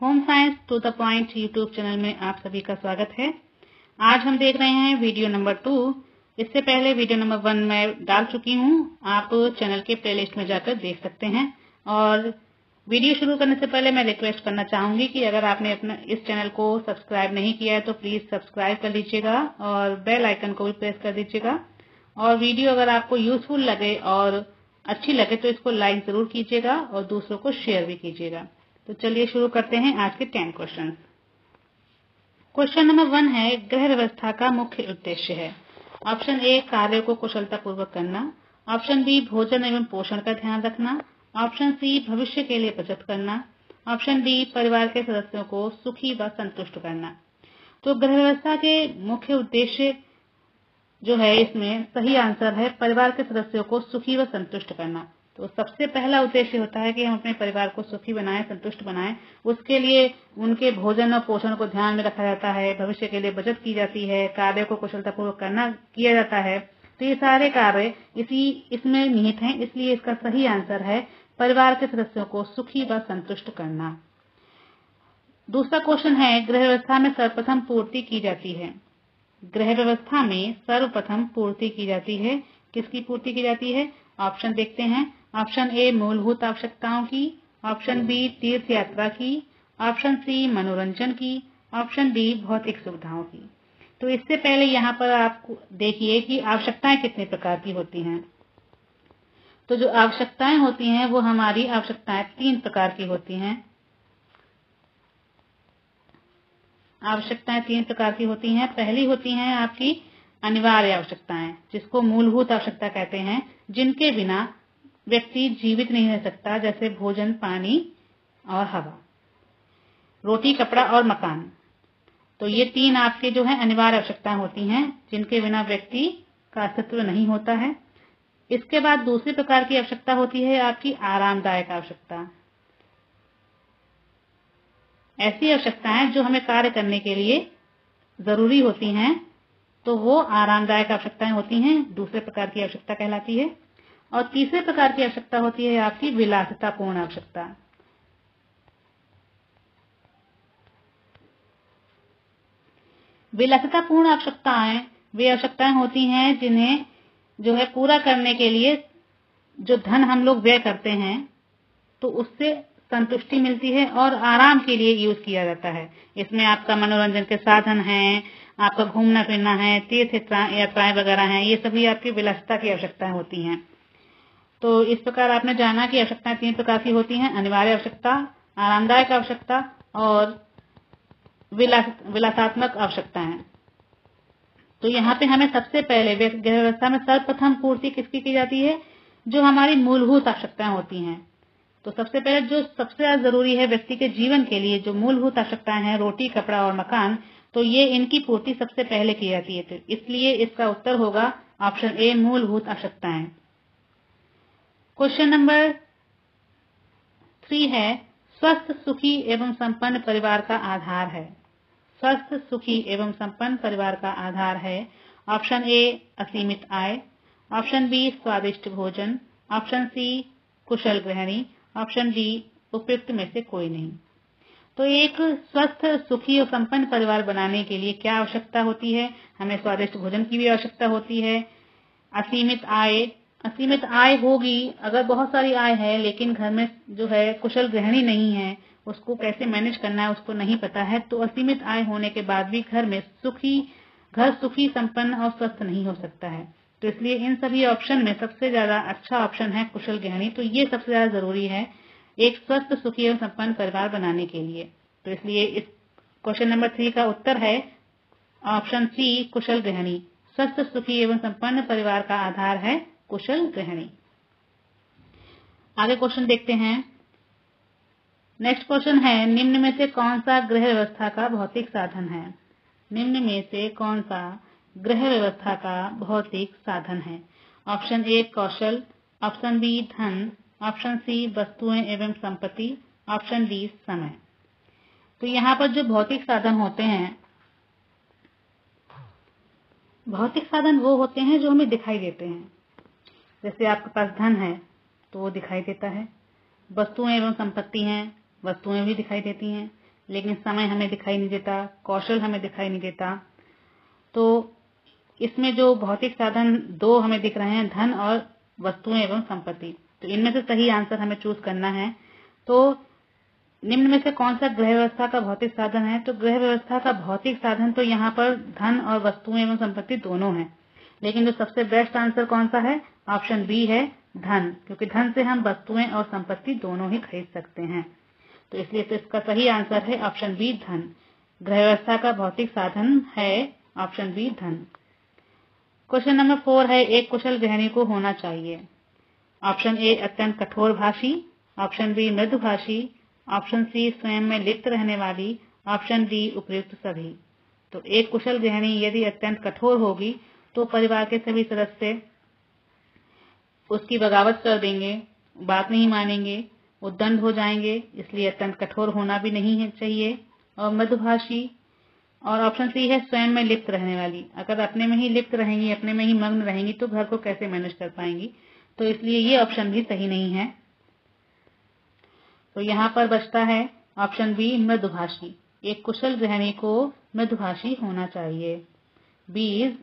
Home science to the point YouTube channel में आप सभी का स्वागत है। आज हम देख रहे हैं वीडियो नंबर 2। इससे पहले वीडियो नंबर 1 मैं डाल चुकी हूँ, आप चैनल के प्लेलिस्ट में जाकर देख सकते हैं। और वीडियो शुरू करने से पहले मैं रिक्वेस्ट करना चाहूंगी कि अगर आपने अपना इस चैनल को सब्सक्राइब नहीं किया है तो प्लीज सब्सक्राइब कर लीजिएगा और बेल आइकन को भी प्रेस कर दीजिएगा। और वीडियो अगर आपको यूजफुल लगे और अच्छी लगे तो इसको लाइक जरूर कीजिएगा और दूसरों को शेयर भी कीजिएगा। तो चलिए शुरू करते हैं आज के 10 क्वेश्चन। क्वेश्चन नंबर 1 है, गृह व्यवस्था का मुख्य उद्देश्य है। ऑप्शन ए, कार्य को कुशलतापूर्वक करना। ऑप्शन बी, भोजन एवं पोषण का ध्यान रखना। ऑप्शन सी, भविष्य के लिए बचत करना। ऑप्शन डी, परिवार के सदस्यों को सुखी व संतुष्ट करना। तो गृह व्यवस्था के मुख्य उद्देश्य जो है, इसमें सही आंसर है परिवार के सदस्यों को सुखी व संतुष्ट करना। तो सबसे पहला उद्देश्य होता है कि हम अपने परिवार को सुखी बनाएं, संतुष्ट बनाएं। उसके लिए उनके भोजन और पोषण को ध्यान में रखा जाता है, भविष्य के लिए बचत की जाती है, कार्य को कुशलतापूर्वक किया जाता है। तो ये सारे कार्य इसमें निहित हैं, इसलिए इसका सही आंसर है परिवार के सदस्यों को सुखी व संतुष्ट करना। दूसरा क्वेश्चन है, गृह व्यवस्था में सर्वप्रथम पूर्ति की जाती है। गृह व्यवस्था में सर्वप्रथम पूर्ति की जाती है। किसकी पूर्ति की जाती है? ऑप्शन देखते हैं। ऑप्शन ए, मूलभूत आवश्यकताओं की। ऑप्शन बी, तीर्थ यात्रा की। ऑप्शन सी, मनोरंजन की। ऑप्शन डी, भौतिक सुविधाओं की। तो इससे पहले यहाँ पर आप देखिए कि आवश्यकताएं कितने प्रकार की होती हैं। तो जो आवश्यकताएं होती हैं वो हमारी आवश्यकताएं 3 प्रकार की होती हैं। आवश्यकताएं 3 प्रकार की होती हैं। पहली होती हैं आपकी अनिवार्य आवश्यकताएं, जिसको मूलभूत आवश्यकता कहते हैं, जिनके बिना व्यक्ति जीवित नहीं रह सकता, जैसे भोजन, पानी और हवा, रोटी, कपड़ा और मकान। तो ये 3 आपके जो है अनिवार्य आवश्यकताएं होती हैं, जिनके बिना व्यक्ति का अस्तित्व नहीं होता है। इसके बाद दूसरी प्रकार की आवश्यकता होती है आपकी आरामदायक आवश्यकता। ऐसी आवश्यकताएं जो हमें कार्य करने के लिए जरूरी होती हैं, तो वो आरामदायक आवश्यकताएं होती हैं, दूसरे प्रकार की आवश्यकता कहलाती है। और तीसरे प्रकार की आवश्यकता होती है आपकी विलासितापूर्ण आवश्यकता। विलासितापूर्ण आवश्यकताएं वे आवश्यकताएं होती हैं जिन्हें जो है पूरा करने के लिए जो धन हम लोग व्यय करते हैं तो उससे संतुष्टि मिलती है और आराम के लिए यूज किया जाता है। इसमें आपका मनोरंजन के साधन हैं, आपका घूमना फिरना है, तीर्थ यात्राएं वगैरह हैं, ये सभी आपकी विलासिता की आवश्यकताएं होती हैं। तो इस प्रकार आपने जाना कि आवश्यकताएं 3 प्रकार की होती हैं, अनिवार्य आवश्यकता, आरामदायक आवश्यकता और विलासात्मक आवश्यकताएं। तो यहाँ पे हमें सबसे पहले गृह व्यवस्था में सर्वप्रथम पूर्ति किसकी की जाती है? जो हमारी मूलभूत आवश्यकताएं होती हैं। तो सबसे पहले जो सबसे ज्यादा जरूरी है व्यक्ति के जीवन के लिए, जो मूलभूत आवश्यकताएं हैं, रोटी, कपड़ा और मकान, तो ये इनकी पूर्ति सबसे पहले की जाती है। तो इसलिए इसका उत्तर होगा ऑप्शन ए, मूलभूत आवश्यकताएं। क्वेश्चन नंबर 3 है, स्वस्थ, सुखी एवं संपन्न परिवार का आधार है। स्वस्थ, सुखी एवं संपन्न परिवार का आधार है। ऑप्शन ए, असीमित आय। ऑप्शन बी, स्वादिष्ट भोजन। ऑप्शन सी, कुशल गृहिणी। ऑप्शन डी, उपयुक्त में से कोई नहीं। तो एक स्वस्थ, सुखी और संपन्न परिवार बनाने के लिए क्या आवश्यकता होती है? हमें स्वादिष्ट भोजन की भी आवश्यकता होती है, असीमित आय होगी। अगर बहुत सारी आय है लेकिन घर में जो है कुशल गृहिणी नहीं है, उसको कैसे मैनेज करना है उसको नहीं पता है, तो असीमित आय होने के बाद भी घर सुखी, संपन्न और स्वस्थ नहीं हो सकता है। तो इसलिए इन सभी ऑप्शन में सबसे ज्यादा अच्छा ऑप्शन है कुशल गृहिणी। तो ये सबसे ज्यादा जरूरी है एक स्वस्थ, सुखी एवं संपन्न परिवार बनाने के लिए। तो इसलिए इस क्वेश्चन नंबर 3 का उत्तर है ऑप्शन सी, कुशल गृहिणी। स्वस्थ, सुखी एवं संपन्न परिवार का आधार है कुशल गृहिणी। आगे क्वेश्चन देखते हैं। नेक्स्ट क्वेश्चन है, निम्न में से कौन सा गृह व्यवस्था का भौतिक साधन है? निम्न में से कौन सा गृह व्यवस्था का भौतिक साधन है? ऑप्शन ए, कौशल। ऑप्शन बी, धन। ऑप्शन सी, वस्तुएं एवं संपत्ति। ऑप्शन डी, समय। तो यहाँ पर जो भौतिक साधन होते हैं, भौतिक साधन वो होते हैं जो हमें दिखाई देते हैं। जैसे आपके पास धन है तो वो दिखाई देता है, वस्तुएं एवं संपत्ति हैं, वस्तुएं भी दिखाई देती हैं, लेकिन समय हमें दिखाई नहीं देता, कौशल हमें दिखाई नहीं देता। तो इसमें जो भौतिक साधन दो हमें दिख रहे हैं, धन और वस्तुएं एवं संपत्ति, तो इनमें से सही आंसर हमें चूज करना है। तो निम्न में से कौन सा गृह व्यवस्था का भौतिक साधन है? तो गृह व्यवस्था का भौतिक साधन तो यहाँ पर धन और वस्तुएं एवं संपत्ति दोनों हैं, लेकिन जो सबसे बेस्ट आंसर कौन सा है? ऑप्शन बी है, धन, क्योंकि धन से हम वस्तुएं और संपत्ति दोनों ही खरीद सकते हैं। तो इसलिए तो इसका सही आंसर है ऑप्शन बी, धन। गृह व्यवस्था का भौतिक साधन है ऑप्शन बी, धन। क्वेश्चन नंबर 4 है, एक कुशल गृहिणी को होना चाहिए। ऑप्शन ए अत्यंत कठोर भाषी, ऑप्शन बी मृदुभाषी, ऑप्शन सी स्वयं में लिप्त रहने वाली, ऑप्शन डी उपयुक्त सभी। तो एक कुशल गृहिणी यदि अत्यंत कठोर होगी तो परिवार के सभी सदस्य उसकी बगावत कर देंगे, बात नहीं मानेंगे, उद्दंड हो जाएंगे, इसलिए अत्यंत कठोर होना भी नहीं है चाहिए। और मृदुभाषी, और ऑप्शन सी है स्वयं में लिप्त रहने वाली। अगर अपने में ही लिप्त रहेंगी, अपने में ही मग्न रहेंगी तो घर को कैसे मैनेज कर पाएंगी, तो इसलिए ये ऑप्शन भी सही नहीं है। तो यहाँ पर बचता है ऑप्शन बी, मृदुभाषी। एक कुशल गृहिणी को मृदुभाषी होना चाहिए। B is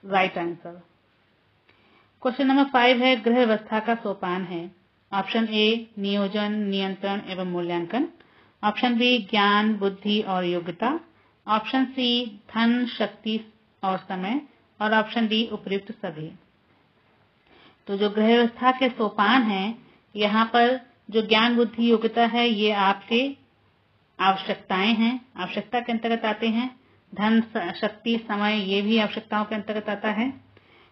right answer. Question number 5 है, गृह व्यवस्था का सोपान है। ऑप्शन ए नियोजन, नियंत्रण एवं मूल्यांकन, ऑप्शन बी ज्ञान, बुद्धि और योग्यता, ऑप्शन सी धन, शक्ति और समय, और ऑप्शन डी उपयुक्त सभी। तो जो गृह व्यवस्था के सोपान हैं, यहाँ पर जो ज्ञान, बुद्धि, योग्यता है ये आपके आवश्यकताएं हैं, आवश्यकता के अंतर्गत आते हैं। धन, शक्ति, समय ये भी आवश्यकताओं के अंतर्गत आता है।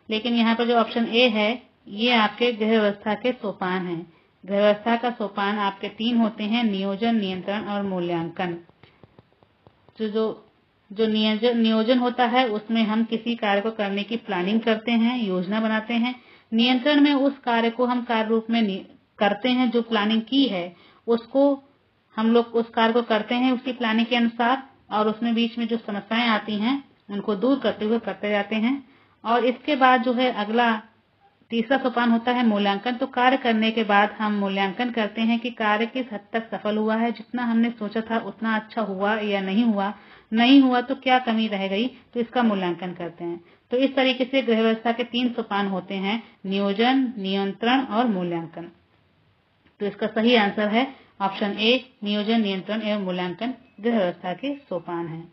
लेकिन यहाँ पर जो ऑप्शन ए है ये आपके गृह व्यवस्था के सोपान हैं। गृह व्यवस्था का सोपान आपके 3 होते हैं, नियोजन, नियंत्रण और मूल्यांकन। जो नियोजन होता है उसमें हम किसी कार्य को करने की प्लानिंग करते हैं, योजना बनाते हैं। नियंत्रण में उस कार्य को हम कार्य रूप में करते हैं, जो प्लानिंग की है उसको हम लोग उस कार्य को करते हैं उसकी प्लानिंग के अनुसार, और उसमें बीच में जो समस्याएं आती हैं उनको दूर करते हुए करते जाते हैं। और इसके बाद जो है अगला तीसरा सोपान होता है मूल्यांकन। तो कार्य करने के बाद हम मूल्यांकन करते हैं कि कार्य किस हद तक सफल हुआ है, जितना हमने सोचा था उतना अच्छा हुआ या नहीं हुआ, नहीं हुआ तो क्या कमी रह गई, तो इसका मूल्यांकन करते हैं। तो इस तरीके से गृह व्यवस्था के 3 सोपान होते हैं, नियोजन, नियंत्रण और मूल्यांकन। तो इसका सही आंसर है ऑप्शन ए, नियोजन, नियंत्रण एवं मूल्यांकन गृह व्यवस्था के सोपान है।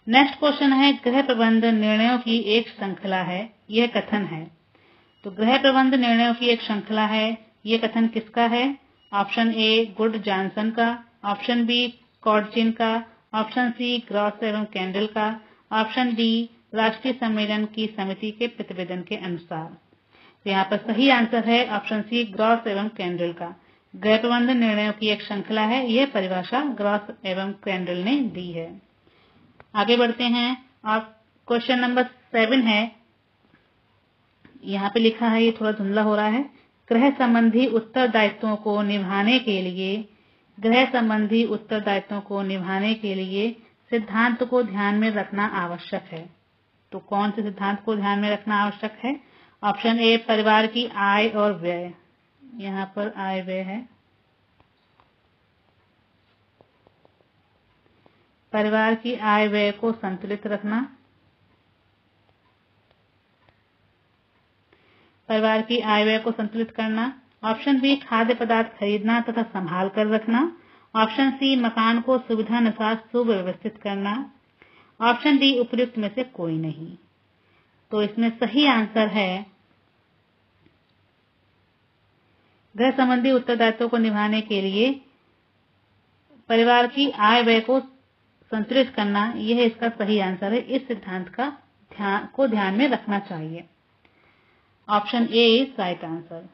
नेक्स्ट क्वेश्चन है, गृह प्रबंध निर्णयों की एक श्रृंखला है, यह कथन है। तो गृह प्रबंध निर्णयों की एक श्रृंखला है, ये कथन किसका है? ऑप्शन ए गुड जॉनसन का, ऑप्शन बी कॉडजिन का, ऑप्शन सी ग्रॉस एवं कैंडल का, ऑप्शन डी राष्ट्रीय सम्मेलन की समिति के प्रतिवेदन के अनुसार। तो यहाँ पर सही आंसर है ऑप्शन सी ग्रॉस एवं कैंडल का। गृह प्रबंध निर्णयों की एक श्रृंखला है, यह परिभाषा ग्रॉस एवं कैंडल ने दी है। आगे बढ़ते हैं। और क्वेश्चन नंबर 7 है, यहाँ पे लिखा है, ये थोड़ा धुंधला हो रहा है। गृह संबंधी उत्तरदायित्वों को निभाने के लिए, गृह संबंधी उत्तरदायित्वों को निभाने के लिए सिद्धांत को ध्यान में रखना आवश्यक है। तो कौन से सिद्धांत को ध्यान में रखना आवश्यक है? ऑप्शन ए परिवार की आय और व्यय, यहाँ पर आय व्यय है, परिवार की आय व्यय को संतुलित रखना, परिवार की आय व्यय को संतुलित करना। ऑप्शन बी खाद्य पदार्थ खरीदना तथा संभाल कर रखना। ऑप्शन सी मकान को सुविधा अनुसार सुव्यवस्थित करना। ऑप्शन डी उपयुक्त में से कोई नहीं। तो इसमें सही आंसर है गृह संबंधी उत्तरदायित्वों को निभाने के लिए परिवार की आय व्यय को संतुलित करना, यह इसका सही आंसर है। इस सिद्धांत को ध्यान में रखना चाहिए। Option A is right answer.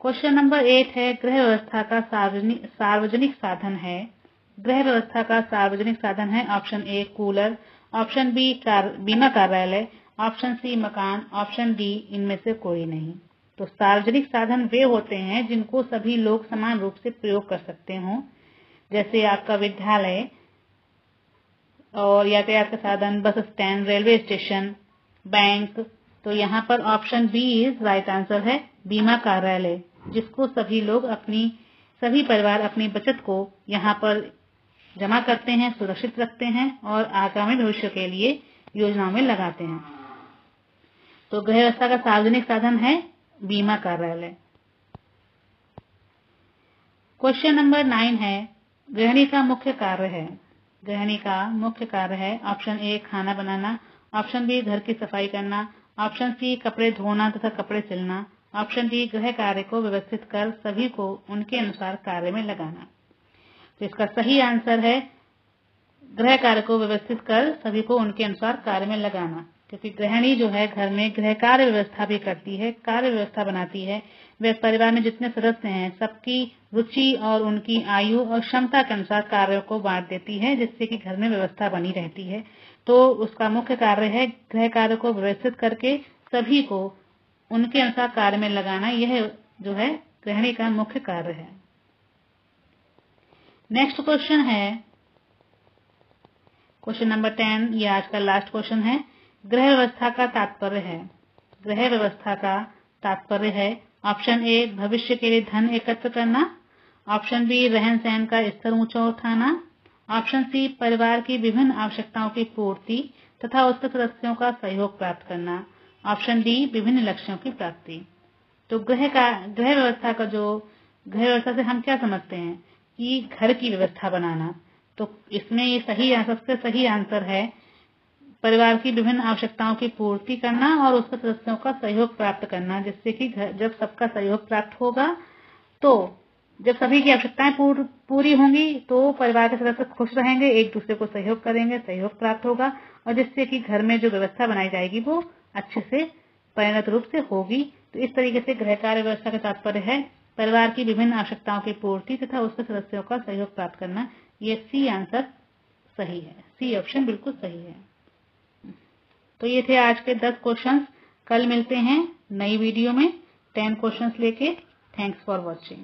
Question number 8 है, गृह व्यवस्था का सार्वजनिक साधन है। गृह व्यवस्था का सार्वजनिक साधन है option A cooler, option B बीमा कार्यालय, ऑप्शन सी मकान, ऑप्शन डी इनमें से कोई नहीं। तो सार्वजनिक साधन वे होते हैं जिनको सभी लोग समान रूप से प्रयोग कर सकते हों, जैसे आपका विद्यालय और यातायात का साधन, bus stand, railway station, bank. तो यहाँ पर option B is right answer है, बीमा कार्यालय, जिसको सभी परिवार अपनी बचत को यहाँ पर जमा करते हैं, सुरक्षित रखते हैं और आगामी भविष्य के लिए योजनाओं में लगाते हैं। तो गृह व्यवस्था का सार्वजनिक साधन है बीमा कार्यालय। क्वेश्चन नंबर 9 है, गृहिणी का मुख्य कार्य है। गृहिणी का मुख्य कार्य है ऑप्शन ए खाना बनाना, ऑप्शन बी घर की सफाई करना, ऑप्शन सी कपड़े धोना तथा कपड़े सिलना, ऑप्शन डी गृह कार्य को व्यवस्थित कर सभी को उनके अनुसार कार्य में लगाना। तो इसका सही आंसर है गृह कार्य को व्यवस्थित कर सभी को उनके अनुसार कार्य में लगाना, क्योंकि गृहिणी जो है घर में गृह कार्य व्यवस्था भी करती है, कार्य व्यवस्था बनाती है। वे परिवार में जितने सदस्य हैं सबकी रुचि और उनकी आयु और क्षमता के अनुसार कार्यों को बांट देती है, जिससे कि घर में व्यवस्था बनी रहती है। तो उसका मुख्य कार्य है गृह कार्य को व्यवस्थित करके सभी को उनके अनुसार कार्य में लगाना। यह जो है गृहिणी का मुख्य कार्य है। नेक्स्ट क्वेश्चन है क्वेश्चन नंबर 10, ये आज का लास्ट क्वेश्चन है। गृह व्यवस्था का तात्पर्य है। गृह व्यवस्था का तात्पर्य है ऑप्शन ए भविष्य के लिए धन एकत्र करना, ऑप्शन बी रहन सहन का स्तर ऊंचा उठाना, ऑप्शन सी परिवार की विभिन्न आवश्यकताओं की पूर्ति तथा उसके सदस्यों का सहयोग प्राप्त करना, ऑप्शन डी विभिन्न लक्ष्यों की प्राप्ति। तो गृह व्यवस्था से हम क्या समझते हैं कि घर की व्यवस्था बनाना। तो इसमें ये सबसे सही आंसर है परिवार की विभिन्न आवश्यकताओं की पूर्ति करना और उसके सदस्यों का सहयोग प्राप्त करना, जिससे कि जब सबका सहयोग प्राप्त होगा तो जब सभी की आवश्यकताएं पूरी होंगी तो परिवार के सदस्य खुश रहेंगे, एक दूसरे को सहयोग करेंगे, सहयोग प्राप्त होगा और जिससे कि घर में जो व्यवस्था बनाई जाएगी वो अच्छे से परिणत रूप से होगी। तो इस तरीके से गृह कार्य व्यवस्था का तात्पर्य है परिवार की विभिन्न आवश्यकताओं की पूर्ति तथा उसके सदस्यों का सहयोग प्राप्त करना। ये सी आंसर सही है, सी ऑप्शन बिल्कुल सही है। तो ये थे आज के 10 क्वेश्चंस। कल मिलते हैं नई वीडियो में 10 क्वेश्चंस लेके। Thanks for watching.